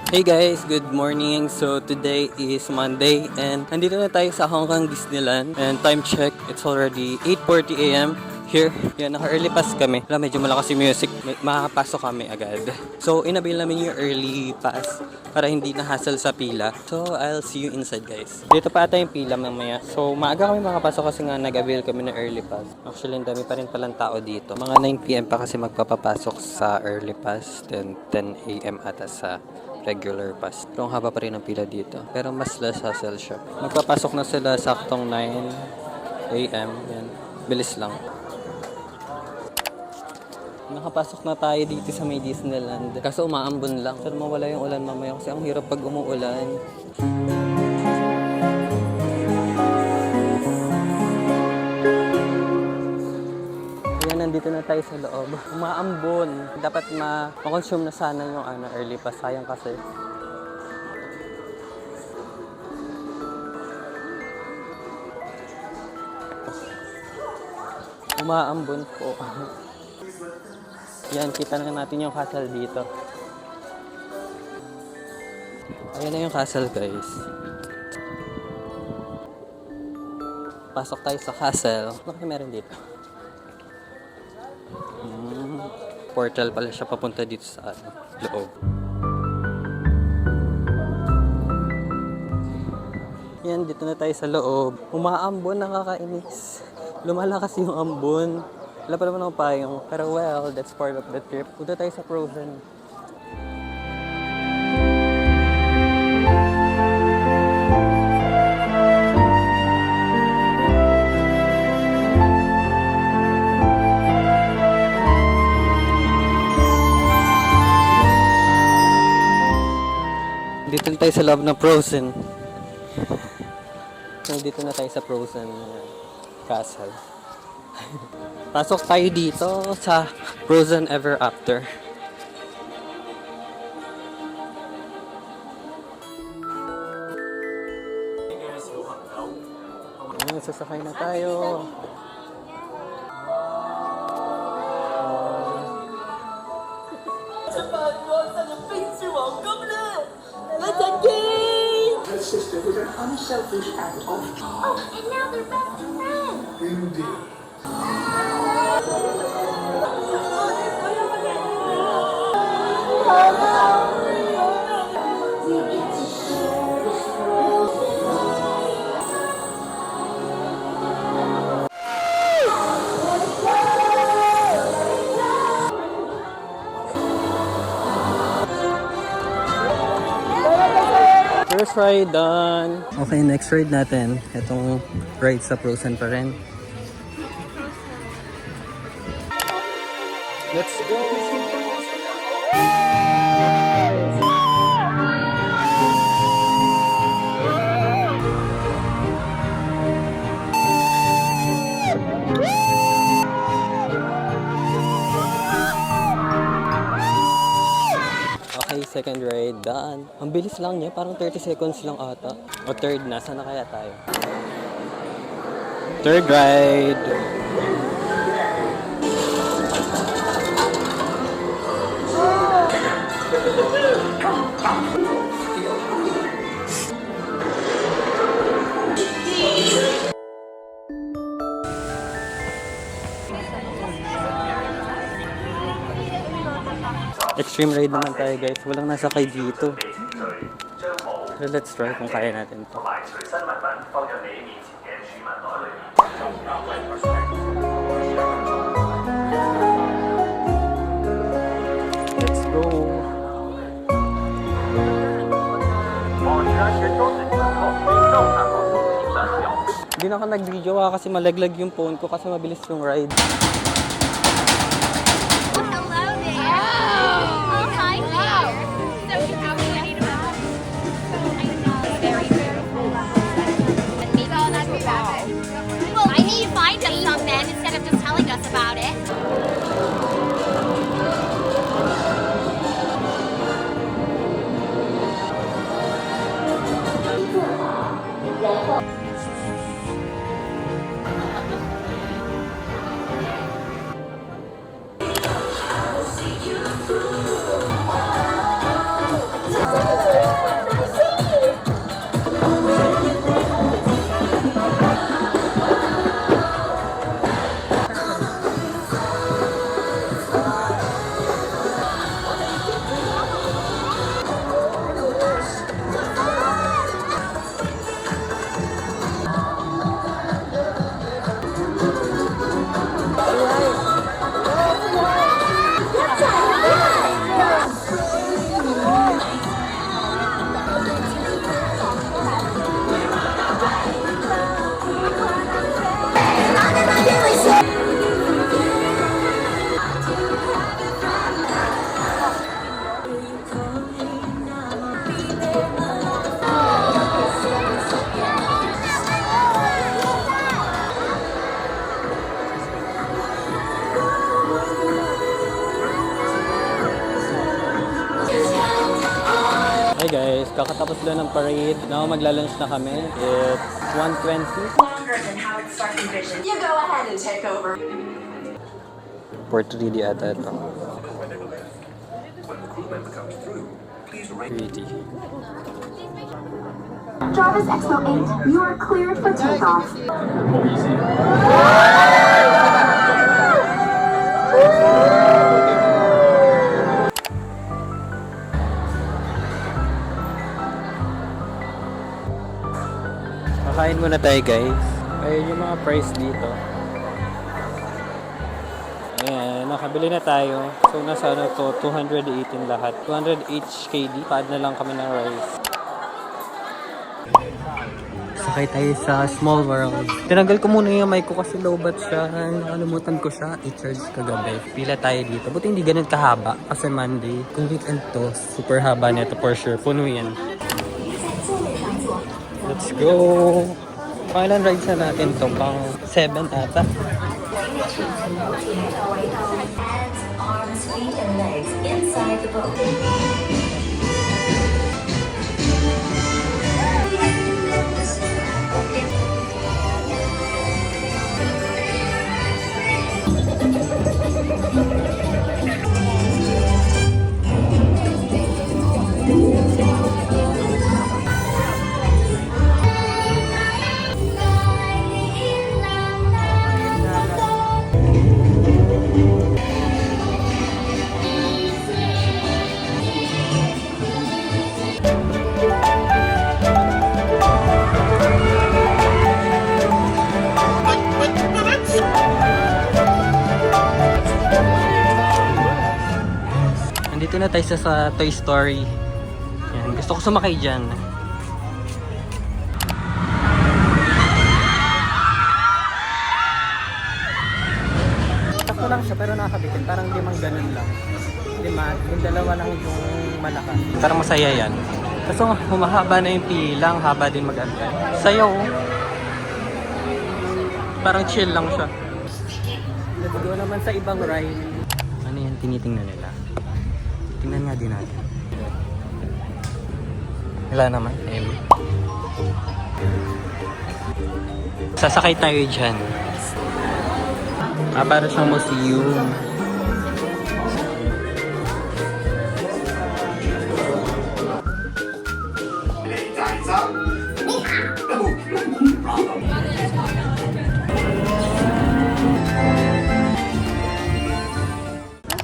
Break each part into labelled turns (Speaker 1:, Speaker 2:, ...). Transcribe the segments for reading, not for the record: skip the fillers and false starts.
Speaker 1: Hey guys, good morning. So today is Monday and nandito na tayo sa Hong Kong Disneyland and time check, it's already 8:40 a.m. here. Yan, naka-early pass kami. Wala, medyo malakas yung music. Makakapasok kami agad. So inabil namin yung early pass para hindi na hassle sa pila. So I'll see you inside guys. Dito pa ata yung pila mamaya. So maaga kami makapasok kasi nga nag-avail kami ng early pass. Actually, ang dami pa rin palang tao dito. Mga 9 p.m. pa kasi magpapapasok sa early pass. Then 10 a.m. ata sa regular pass. Pero ang haba pa rin ang pila dito. Pero mas less hassle siya. Magpapasok na sila saktong 9 a.m. Yan. Bilis lang. Nakapasok na tayo dito sa may Disneyland. Kaso umaambon lang. Pero mawala yung ulan mamaya kasi ang hirap pag umuulan. Nandito na tayo sa loob. Umaambon. Dapat ma-consume na sana yung early pass. Sayang kasi. Umaambon po. Yan, kita na natin yung castle dito. Ayan na yung castle guys. Pasok tayo sa castle. Ano meron dito? Portal pala siya papunta dito sa loob. Yan, dito na tayo sa loob. Umaambon, nakakainis. Lumalakas yung ambon. Wala pa naman ako payong. Pero well, that's part of the trip. Punta tayo sa Frozen. Dito na tayo sa loob ng Frozen. So, dito na tayo sa Frozen Castle. Pasok tayo dito sa Frozen Ever After. Ayan, sasakay na tayo.
Speaker 2: Her sister was an unselfish act of...
Speaker 3: Oh, and now they're best friends.
Speaker 2: Indeed.
Speaker 1: First ride done. Okay, next ride natin. Itong ride sa Frozen pa rin. Let's go! Okay, second ride done. Ang bilis lang niya, parang 30 seconds lang ata. O third na, sana kaya tayo? Third ride. Extreme ride naman tayo guys. Walang nasakay dito. So let's try kung kaya natin to. Let's go. Hindi na ako nag-video kasi malaglag yung phone ko kasi mabilis yung ride.
Speaker 3: About it.
Speaker 1: kakatapos lang ng parade. Now, maglalunch na kami. It's 1:20.
Speaker 4: Longer than how it starts envisioned. You go ahead and take over.
Speaker 1: For 3D ata ito. 3D.
Speaker 5: Jarvis Expo 8, you are cleared for takeoff.
Speaker 1: Kakain muna tayo guys. Ayun yung mga price dito. Ayan, nakabili na tayo. So nasa ano to, 218 lahat. 200 each KD. Pa-add na lang kami ng rice. Sakay tayo sa Small World. Tinanggal ko muna yung mic ko kasi lowbat siya. Nakalimutan ko siya. I-charge kagabi. Pila tayo dito. Buti hindi ganun kahaba. Kasi Monday. Kung weekend to, super haba nito for sure. Puno yan. Let's go! Pangilan rides na natin to? Pang 7 ata.
Speaker 5: Hands, arms, feet, and legs inside the boat.
Speaker 1: Nandito na tayo sa Toy Story. Yan, gusto ko sumakay dyan. Sakto lang siya pero nakakabitin. Parang limang ganun lang. Yung dalawa lang yung malaka. Parang masaya yan. Kaso humahaba na yung pila. Ang haba din mag-antay. Sayaw. Parang chill lang siya. Let's go naman sa ibang ride. Ano yan? Tinitingnan nila. Tingnan nga din natin. Wala naman. Sasakay tayo dyan. Para siyang museum.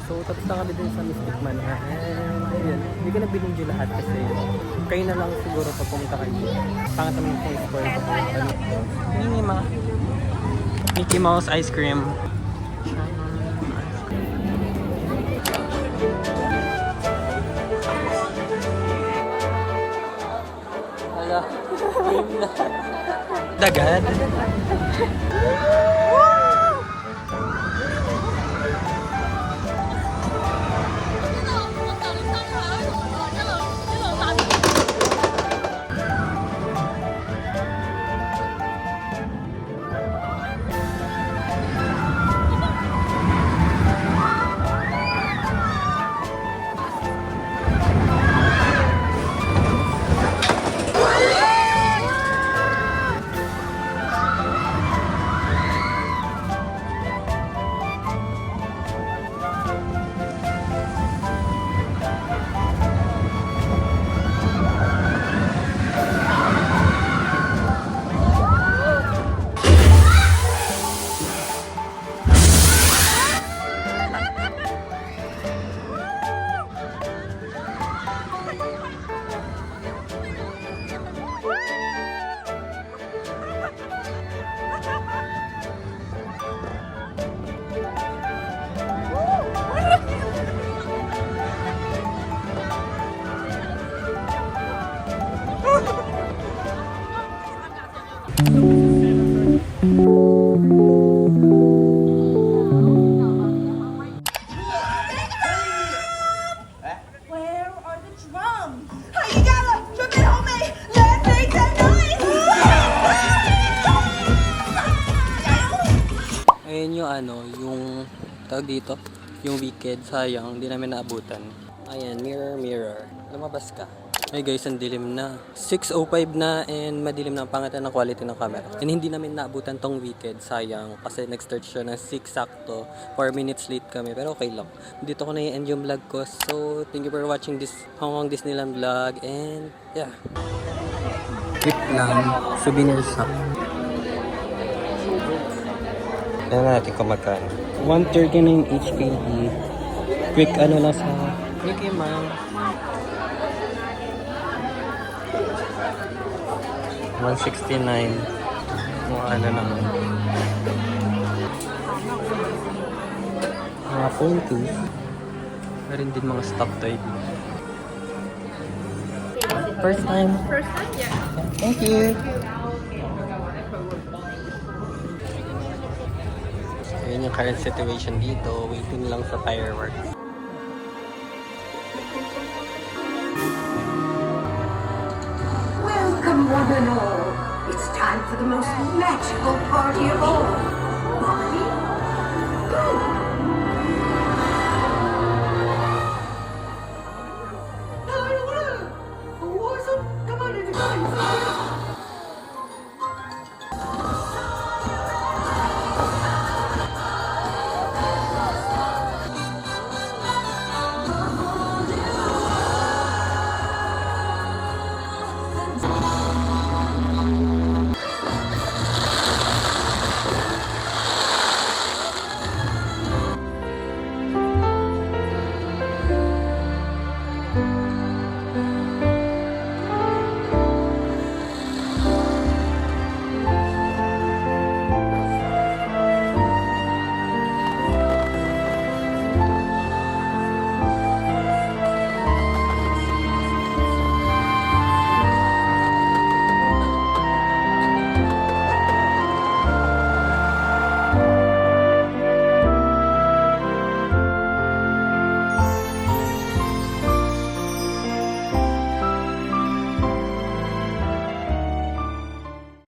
Speaker 1: So, tapos na kami din sa Mystic Manor. Ayun, hindi ko na binidyo lahat kasi kayo na lang siguro pag pumunta kayo. Pangat naman kung spoil ko. Mickey Mouse ice cream. Hala. Dagad.
Speaker 4: Where are the drums? Hey, you gotta trip it, homie. Let's make that noise.
Speaker 1: Ayun yung ano, yung tawag dito, yung Wicked. Sayang, hindi namin naabutan. Ayan, mirror, mirror. Lumabas ka. Ay guys, ang dilim na. 6:05 na and madilim na ang pangit ng quality ng camera. And hindi namin naabutan tong weekend, sayang. Kasi nag-start siya ng 6 sakto. 4 minutes late kami, pero okay lang. Dito ko na i-end yung vlog ko. So, thank you for watching this Hong Kong Disneyland vlog. And, yeah. Trip lang. Souvenir shop. Tignan natin kung magkano. 139 HKD. Quick ano lang sa Mickey Mouse. 169. Mga ano naman. Mga phone case. Meron din mga stop toy. First time? First time, yeah. Thank you. Ayun yung current situation dito. Waiting lang sa fireworks.
Speaker 6: Welcome, one and all. It's time for the most magical party of all.